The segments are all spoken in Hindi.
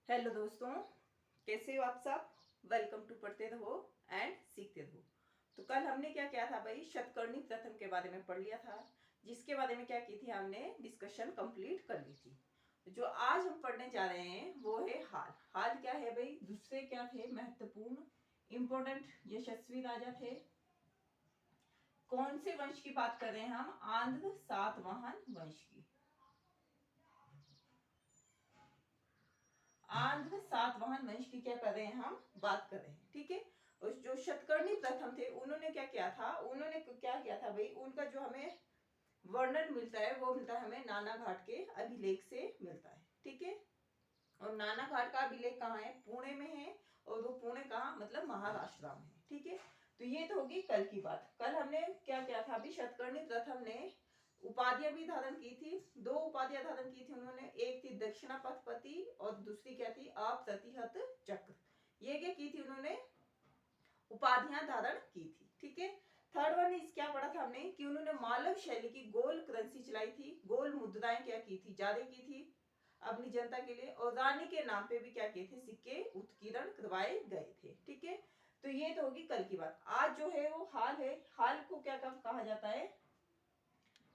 हेलो दोस्तों, कैसे हो आप सब। वेलकम टू पढ़ते रहो एंड सीखते रहो। तो कल हमने क्या किया था भाई, शतकर्णी प्रथम के बारे में पढ़ लिया था, जिसके बारे में क्या की थी, हमने डिस्कशन कंप्लीट कर ली थी। तो जो आज हम पढ़ने जा रहे हैं वो है हाल। हाल क्या है भाई, दूसरे क्या थे महत्वपूर्ण इंपॉर्टेंट यशस्वी राजा थे। कौन से वंश की बात कर रहे हैं हम, आंध्र सातवाहन वंश की। आंध्र सातवाहन वंश की क्या कर रहे हैं हम, बात कर रहे हैं, ठीक है। और जो शतकर्णी प्रथम थे उन्होंने क्या किया था, उन्होंने क्या किया था भाई, उनका जो हमें वर्णन मिलता है वो मिलता है हमें नाना घाट के अभिलेख से मिलता है, ठीक है। और नाना घाट का अभिलेख कहाँ है, पुणे में है। और वो पुणे कहाँ, मतलब महाराष्ट्र में है, ठीक है। तो ये तो होगी कल की बात। कल हमने क्या किया था अभी, शतकर्णी प्रथम ने उपाधियां भी धारण की थी। दो उपाधियां धारण की थी उन्होंने, एक थी दक्षिणापथपति और दूसरी क्या थी, अप्रतिहत चक्र। ये क्या की थी उन्होंने, उपाधियां धारण की थी, ठीक है। थर्ड वन इज क्या पढ़ा था हमने कि उन्होंने मालव शैली की गोल करेंसी चलाई थी, गोल मुद्राएं क्या की थी, जारी की थी अपनी जनता के लिए। और रानी के नाम पे भी क्या किए थे, सिक्के उत्कीर्ण करवाए गए थे, ठीक है। तो ये तो होगी कल की बात। आज जो है वो हाल है। हाल को क्या कहा जाता है,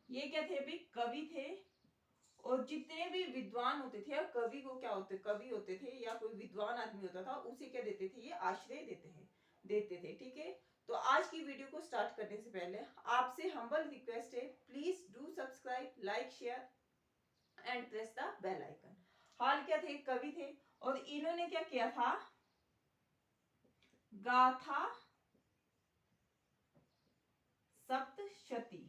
ये क्या थे भी, कवि थे। और जितने भी विद्वान होते थे, या कवि को क्या होते, कवि होते थे या कोई विद्वान आदमी होता था, उसे क्या देते थे, ये आश्रय देते थे, ठीक है। तो आज की वीडियो को स्टार्ट करने से पहले आपसे हम्बल रिक्वेस्ट है, please do subscribe, like, share and press the bell icon. हाल क्या थे, कवि थे। और इन्होंने क्या किया था, गाथा सप्तशती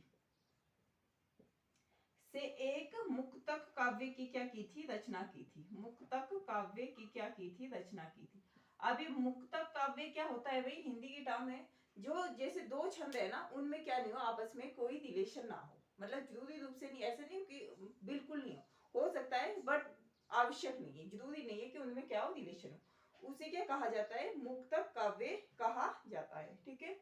से एक मुक्तक काव्य की क्या की थी, रचना की थी। मुक्तक काव्य की क्या की थी, रचना की थी। अभी मुक्तक काव्य क्या होता है भाई, हिंदी की टर्म है। जो जैसे दो छंद है ना, उनमें क्या नहीं हो, आपस में कोई रिलेशन ना हो। मतलब जरूरी रूप से नहीं, ऐसे नहीं कि बिल्कुल नहीं हो सकता है, बट आवश्यक नहीं है, जरूरी नहीं है कि उनमें क्या हो, रिलेशन हो। उसे क्या कहा जाता है, मुक्तक काव्य कहा जाता है, ठीक है।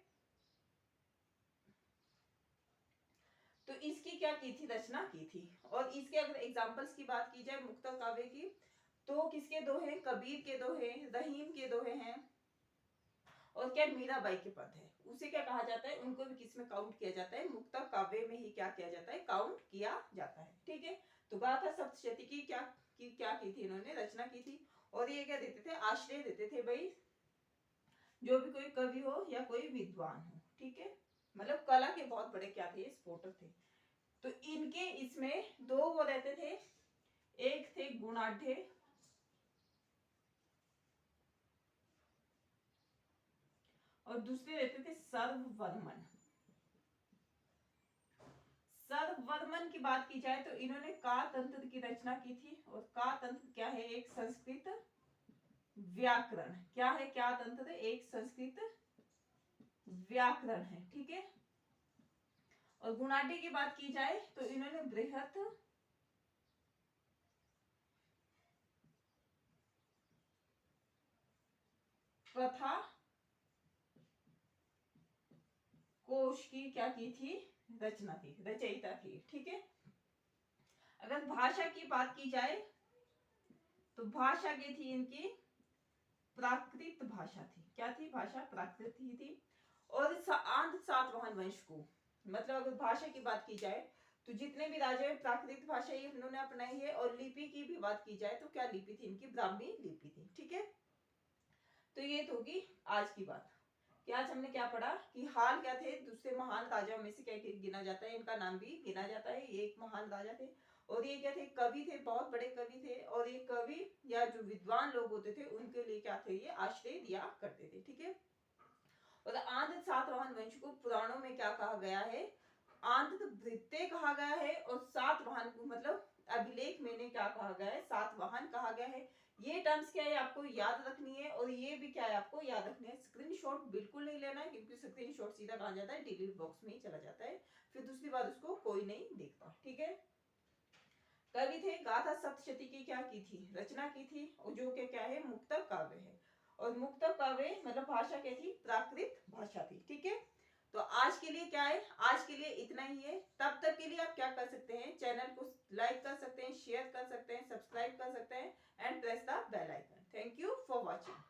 तो इसकी क्या की थी, रचना की थी। और इसके अगर एग्जांपल्स की बात की जाए मुक्तक काव्य की, तो किसके दोहे, कबीर के दोहे, रहीम के दोहे हैं। और क्या मीराबाई के पद है, उसे क्या कहा जाता है, उनको भी किस में काउंट किया जाता है, मुक्तक काव्य में ही क्या किया जाता है, काउंट किया जाता है, ठीक है। तो गाथा सप्तशती की क्या की थी, इन्होंने रचना की थी। और ये क्या देते थे, आश्रय देते थे भाई, जो भी कोई कवि हो या कोई विद्वान हो, ठीक है। मतलब कला के बहुत बड़े क्या थे, स्पोर्टर थे। तो इनके इसमें दो वो रहते थे, एक थे गुणाढ़ और दूसरे रहते थे सर्ववर्मन। सर्ववर्मन की बात की जाए तो इन्होंने का तंत्र की रचना की थी। और का तंत्र क्या है, एक संस्कृत व्याकरण। क्या है, क्या तंत्र, एक संस्कृत व्याकरण है, ठीक है। और गुणाढ़ की बात की जाए तो इन्होंने बृहत प्रथा कोश की क्या की थी, रचना थी, रचयिता थी, ठीक है। अगर भाषा की बात की जाए तो भाषा की थी इनकी प्राकृत भाषा थी। क्या थी, भाषा प्राकृत ही थी। और आंध्र सातवाहन वंश को, मतलब अगर भाषा की बात की जाए तो जितने भी राजा हैं प्राकृत भाषा ही इन्होंने अपनाई है। और लिपि की भी बात की जाए तो क्या लिपि थी इनकी, ब्राह्मी लिपि थी, ठीक है। तो ये तो होगी आज की बात कि आज हमने क्या पढ़ा कि हाल क्या थे, दूसरे महान राजाओं में से क्या गिना जाता है, इनका नाम भी गिना जाता है। ये एक महान राजा थे। और ये क्या थे, कवि थे, बहुत बड़े कवि थे। और ये कवि या जो विद्वान लोग होते थे उनके लिए क्या थे, ये आश्रय दिया करते थे, ठीक है। और आंध्र सातवाहन वंश को पुराणों में क्या कहा गया है, आंध्र वृत्ते कहा गया है। और सातवाहन को मतलब अभिलेख में क्या कहा गया है, सातवाहन कहा गया है। ये टर्म्स क्या है, आपको याद रखनी है। और ये भी क्या है, आपको याद रखनी है। स्क्रीनशॉट बिल्कुल नहीं लेना है, क्योंकि स्क्रीनशॉट सीधा कहा जाता है, डिलीट बॉक्स में ही चला जाता है, फिर दूसरी बार उसको कोई नहीं देखता, ठीक है। कवि थे, गाथा सप्तशती की क्या की थी, रचना की थी। और जो क्या है, मुक्तक काव्य है। और मुक्तक काव्य मतलब भाषा क्या थी, प्राकृत भाषा थी, ठीक है। तो आज के लिए क्या है, आज के लिए इतना ही है। तब तक के लिए आप क्या कर सकते हैं, चैनल को लाइक कर सकते हैं, शेयर कर सकते हैं, सब्सक्राइब कर सकते हैं and press the bell icon. Watching.